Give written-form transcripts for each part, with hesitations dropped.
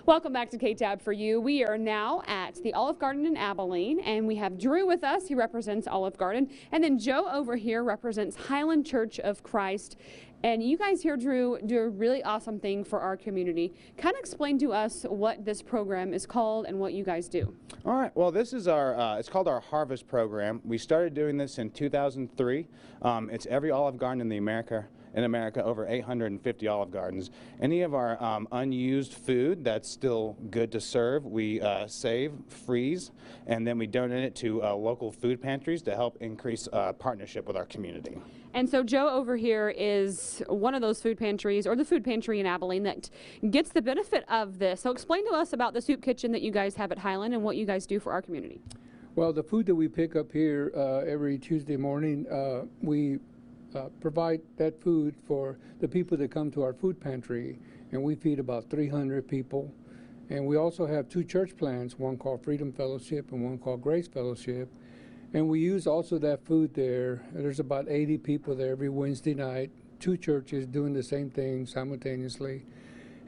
Welcome back to K-Tab for You. We are now at the Olive Garden in Abilene, and we have Drew with us. He represents Olive Garden. And then Joe over here represents Highland Church of Christ. And you guys here, Drew, do a really awesome thing for our community. Kind of explain to us what this program is called and what you guys do. All right. Well, this is our, it's called our Harvest Program. We started doing this in 2003. It's every Olive Garden in America, over 850 Olive Gardens. Any of our unused food that's still good to serve, we save, freeze, and then we donate it to local food pantries to help increase partnership with our community. And so Joe over here is one of those food pantries, or the food pantry in Abilene, that gets the benefit of this. So explain to us about the soup kitchen that you guys have at Highland and what you guys do for our community. Well, the food that we pick up here every Tuesday morning, we provide that food for the people that come to our food pantry, and we feed about 300 people. And we also have two church plants, one called Freedom Fellowship and one called Grace Fellowship. And we use also that food there. There's about 80 people there every Wednesday night, two churches doing the same thing simultaneously.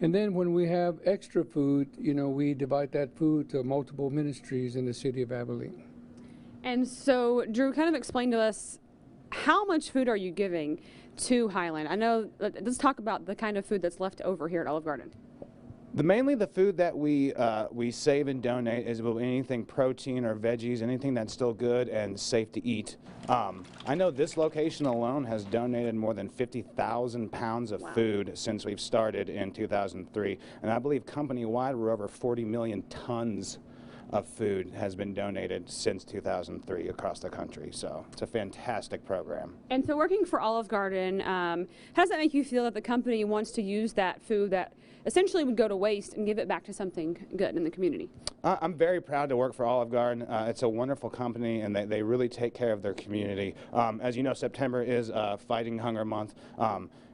And then when we have extra food, you know, we divide that food to multiple ministries in the city of Abilene. And so, Drew, kind of explain to us, how much food are you giving to Highland? I know, let's talk about the kind of food that's left over here at Olive Garden. Mainly the food that we save and donate is anything protein or veggies, anything that's still good and safe to eat. I know this location alone has donated more than 50,000 pounds of food since we've started in 2003, and I believe company-wide we're over 40 million tons of food has been donated since 2003 across the country. So it's a fantastic program. And so working for Olive Garden, how does that make you feel that the company wants to use that food that essentially would go to waste and give it back to something good in the community? I'm very proud to work for Olive Garden. It's a wonderful company, and they really take care of their community. As you know, September is Fighting Hunger Month.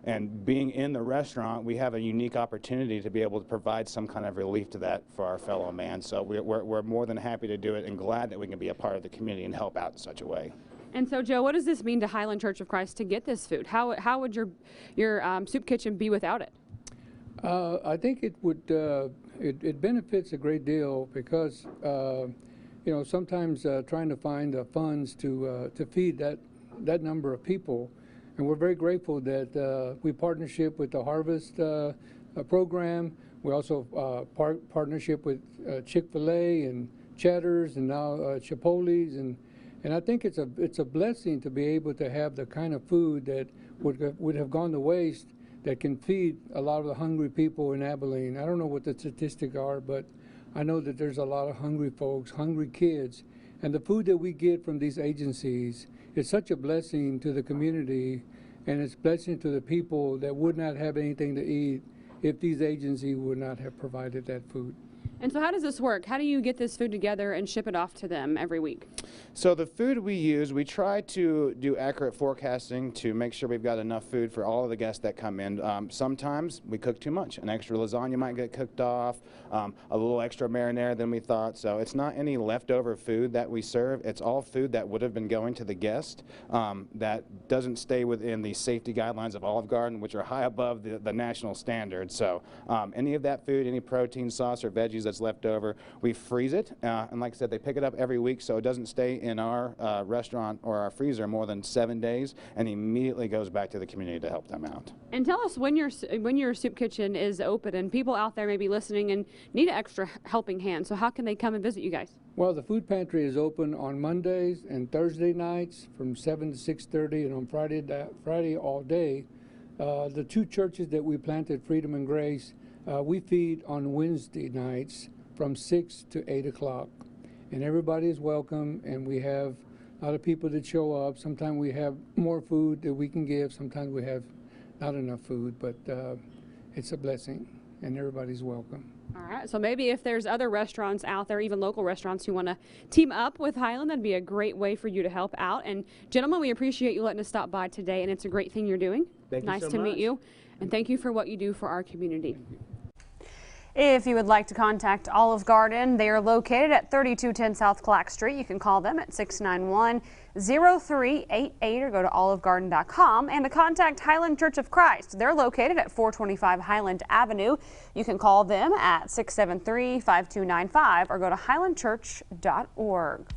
And being in the restaurant, we have a unique opportunity to be able to provide some kind of relief to that for our fellow man. So we're more than happy to do it and glad that we can be a part of the community and help out in such a way. And so, Joe, what does this mean to Highland Church of Christ to get this food? How would your soup kitchen be without it? I think it would. It benefits a great deal because you know, sometimes trying to find the funds to feed that number of people. And we're very grateful that we partnership with the Harvest program. We also partnership with Chick-fil-A and Cheddar's and now Chipotle's, and I think it's a blessing to be able to have the kind of food that would have gone to waste that can feed a lot of the hungry people in Abilene. I don't know what the statistics are, but I know that there's a lot of hungry folks, hungry kids, and the food that we get from these agencies is such a blessing to the community, and it's a blessing to the people that would not have anything to eat if these agencies would not have provided that food. And so how does this work? How do you get this food together and ship it off to them every week? So the food we use, we try to do accurate forecasting to make sure we've got enough food for all of the guests that come in. Sometimes we cook too much. An extra lasagna might get cooked off, a little extra marinara than we thought. So it's not any leftover food that we serve. It's all food that would have been going to the guest that doesn't stay within the safety guidelines of Olive Garden, which are high above the national standards. So any of that food, any protein, sauce, or veggies that's left over, we freeze it, and like I said, they pick it up every week, so it doesn't stay in our restaurant or our freezer more than 7 days, and immediately goes back to the community to help them out. And tell us when your soup kitchen is open, and people out there may be listening and need an extra helping hand. So how can they come and visit you guys? Well, the food pantry is open on Mondays and Thursday nights from 7 to 6:30, and on Friday all day. The two churches that we planted, Freedom and Grace, we feed on Wednesday nights from 6 to 8 o'clock. And everybody is welcome, and we have a lot of people that show up. Sometimes we have more food that we can give. Sometimes we have not enough food, but it's a blessing, and everybody's welcome. All right, so maybe if there's other restaurants out there, even local restaurants who want to team up with Highland, that'd be a great way for you to help out. And gentlemen, we appreciate you letting us stop by today, and it's a great thing you're doing. Thank you so much. Nice to meet you, and thank you for what you do for our community. If you would like to contact Olive Garden, they are located at 3210 South Clack Street. You can call them at 691-0388 or go to olivegarden.com. And to contact Highland Church of Christ, they're located at 425 Highland Avenue. You can call them at 673-5295 or go to highlandchurch.org.